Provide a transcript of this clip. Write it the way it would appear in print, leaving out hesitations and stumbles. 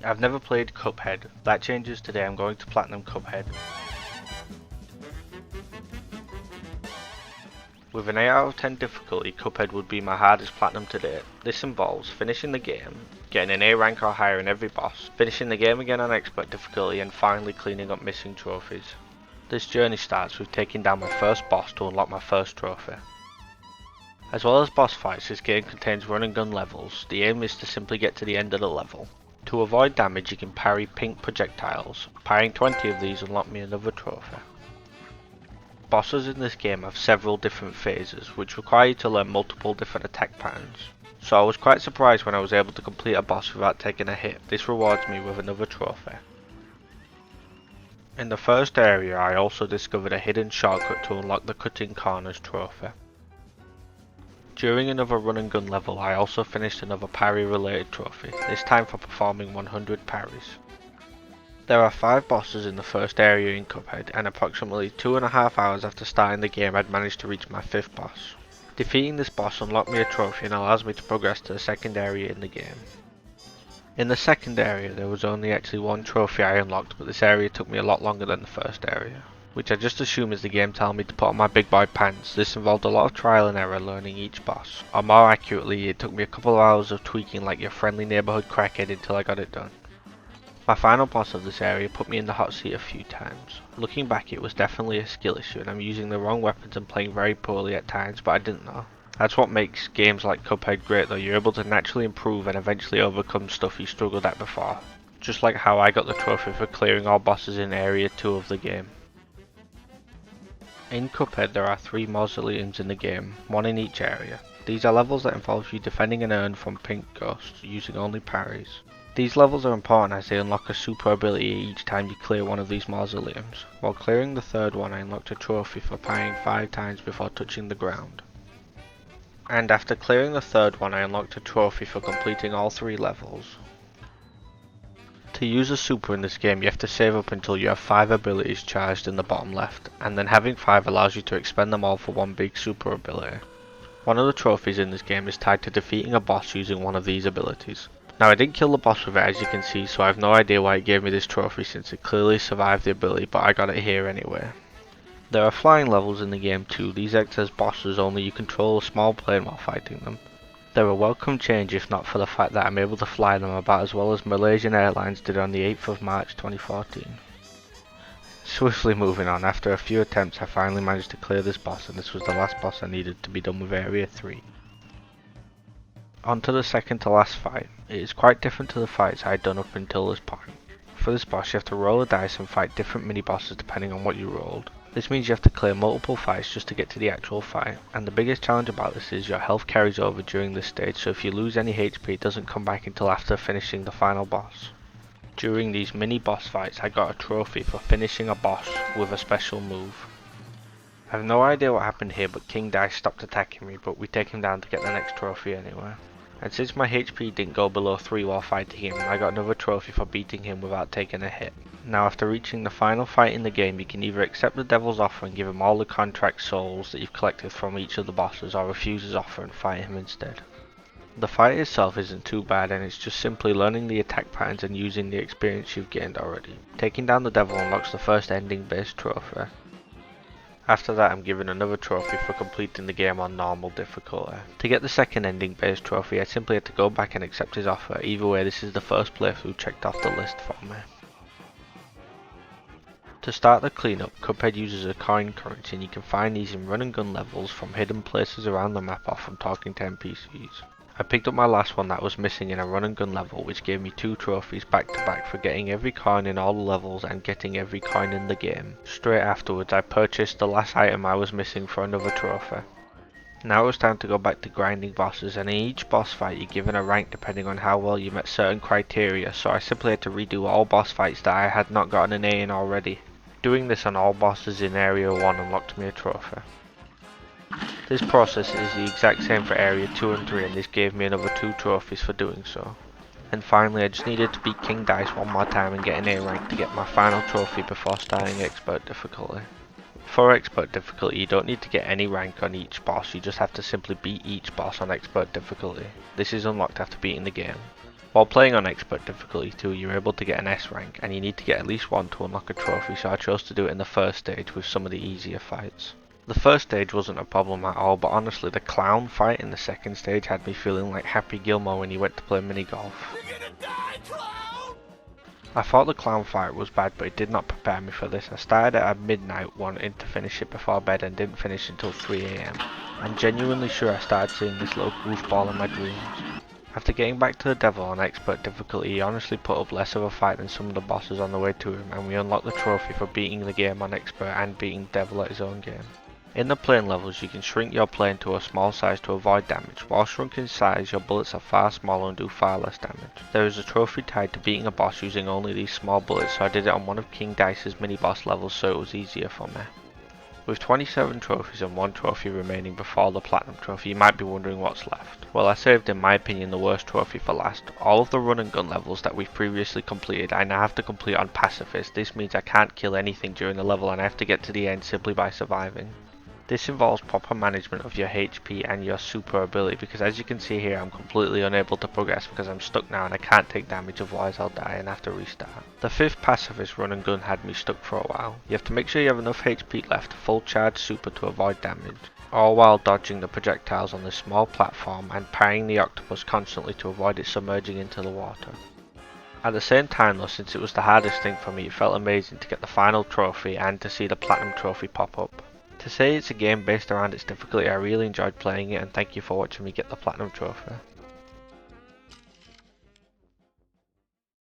I've never played Cuphead. That changes today. I'm going to Platinum Cuphead. With an 8 out of 10 difficulty, Cuphead would be my hardest Platinum to date. This involves finishing the game, getting an A rank or higher in every boss, finishing the game again on Expert difficulty, and finally cleaning up missing trophies. This journey starts with taking down my first boss to unlock my first trophy. As well as boss fights, this game contains run and gun levels. The aim is to simply get to the end of the level. To avoid damage, you can parry pink projectiles. Parrying 20 of these unlock me another trophy. Bosses in this game have several different phases, which require you to learn multiple different attack patterns. So I was quite surprised when I was able to complete a boss without taking a hit. This rewards me with another trophy. In the first area, I also discovered a hidden shortcut to unlock the Cutting Corners trophy. During another run and gun level, I also finished another parry related trophy, this time for performing 100 parries. There are 5 bosses in the first area in Cuphead, and approximately 2.5 hours after starting the game I'd managed to reach my 5th boss. Defeating this boss unlocked me a trophy and allows me to progress to the second area in the game. In the second area there was only actually one trophy I unlocked, but this area took me a lot longer than the first area, which I just assume is the game telling me to put on my big boy pants. This involved a lot of trial and error learning each boss, or more accurately it took me a couple of hours of tweaking like your friendly neighbourhood crackhead until I got it done. My final boss of this area put me in the hot seat a few times. Looking back, it was definitely a skill issue and I'm using the wrong weapons and playing very poorly at times, but I didn't know. That's what makes games like Cuphead great though, you're able to naturally improve and eventually overcome stuff you struggled at before. Just like how I got the trophy for clearing all bosses in Area 2 of the game. In Cuphead there are 3 mausoleums in the game, one in each area. These are levels that involve you defending an urn from pink ghosts using only parries. These levels are important as they unlock a super ability each time you clear one of these mausoleums. While clearing the third one I unlocked a trophy for parrying 5 times before touching the ground. And after clearing the third one I unlocked a trophy for completing all 3 levels. To use a super in this game you have to save up until you have 5 abilities charged in the bottom left, and then having 5 allows you to expend them all for one big super ability. One of the trophies in this game is tied to defeating a boss using one of these abilities. Now I didn't kill the boss with it as you can see, so I have no idea why it gave me this trophy since it clearly survived the ability, but I got it here anyway. There are flying levels in the game too. These act as bosses, only you control a small plane while fighting them. They're a welcome change if not for the fact that I'm able to fly them about as well as Malaysian Airlines did on the 8th of March 2014. Swiftly moving on, after a few attempts I finally managed to clear this boss, and this was the last boss I needed to be done with Area 3. On to the second to last fight. It is quite different to the fights I had done up until this point. For this boss you have to roll a dice and fight different mini bosses depending on what you rolled. This means you have to clear multiple fights just to get to the actual fight, and the biggest challenge about this is your health carries over during this stage, so if you lose any HP it doesn't come back until after finishing the final boss. During these mini boss fights I got a trophy for finishing a boss with a special move. I have no idea what happened here, but King Dice stopped attacking me, but we take him down to get the next trophy anyway. And since my HP didn't go below 3 while fighting him, I got another trophy for beating him without taking a hit. Now after reaching the final fight in the game you can either accept the devil's offer and give him all the contract souls that you've collected from each of the bosses, or refuse his offer and fight him instead. The fight itself isn't too bad and it's just simply learning the attack patterns and using the experience you've gained already. Taking down the devil unlocks the first ending based trophy. After that I'm given another trophy for completing the game on normal difficulty. To get the second ending based trophy I simply had to go back and accept his offer. Either way this is the first playthrough checked off the list for me. To start the cleanup, Cuphead uses a coin currency and you can find these in run and gun levels from hidden places around the map or from talking to NPCs. I picked up my last one that was missing in a run and gun level, which gave me 2 trophies back to back for getting every coin in all the levels and getting every coin in the game. Straight afterwards I purchased the last item I was missing for another trophy. Now it was time to go back to grinding bosses, and in each boss fight you're given a rank depending on how well you met certain criteria, so I simply had to redo all boss fights that I had not gotten an A in already. Doing this on all bosses in Area 1 unlocked me a trophy. This process is the exact same for Area 2 and 3 and this gave me another 2 trophies for doing so. And finally I just needed to beat King Dice one more time and get an A rank to get my final trophy before starting Expert difficulty. For Expert difficulty you don't need to get any rank on each boss, you just have to simply beat each boss on Expert difficulty. This is unlocked after beating the game. While playing on Expert difficulty 2, you're able to get an S rank, and you need to get at least one to unlock a trophy, so I chose to do it in the first stage with some of the easier fights. The first stage wasn't a problem at all, but honestly the clown fight in the second stage had me feeling like Happy Gilmore when he went to play mini golf. I thought the clown fight was bad, but it did not prepare me for this. I started at midnight wanting to finish it before bed and didn't finish until 3 AM. I'm genuinely sure I started seeing this little goofball in my dreams. After getting back to the devil on expert difficulty, he honestly put up less of a fight than some of the bosses on the way to him, and we unlocked the trophy for beating the game on expert and beating devil at his own game. In the plane levels, you can shrink your plane to a small size to avoid damage. While shrunk in size, your bullets are far smaller and do far less damage. There is a trophy tied to beating a boss using only these small bullets, so I did it on one of King Dice's mini boss levels so it was easier for me. With 27 trophies and 1 trophy remaining before the platinum trophy, you might be wondering what's left. Well, I saved in my opinion the worst trophy for last. All of the run and gun levels that we've previously completed I now have to complete on pacifist. This means I can't kill anything during the level and I have to get to the end simply by surviving. This involves proper management of your HP and your super ability, because as you can see here I'm completely unable to progress because I'm stuck now and I can't take damage, otherwise I'll die and have to restart. The 5th pacifist run and gun had me stuck for a while. You have to make sure you have enough HP left to full charge super to avoid damage, all while dodging the projectiles on this small platform and parrying the octopus constantly to avoid it submerging into the water. At the same time though, since it was the hardest thing for me, it felt amazing to get the final trophy and to see the platinum trophy pop up. To say it's a game based around its difficulty, I really enjoyed playing it, and thank you for watching me get the platinum trophy.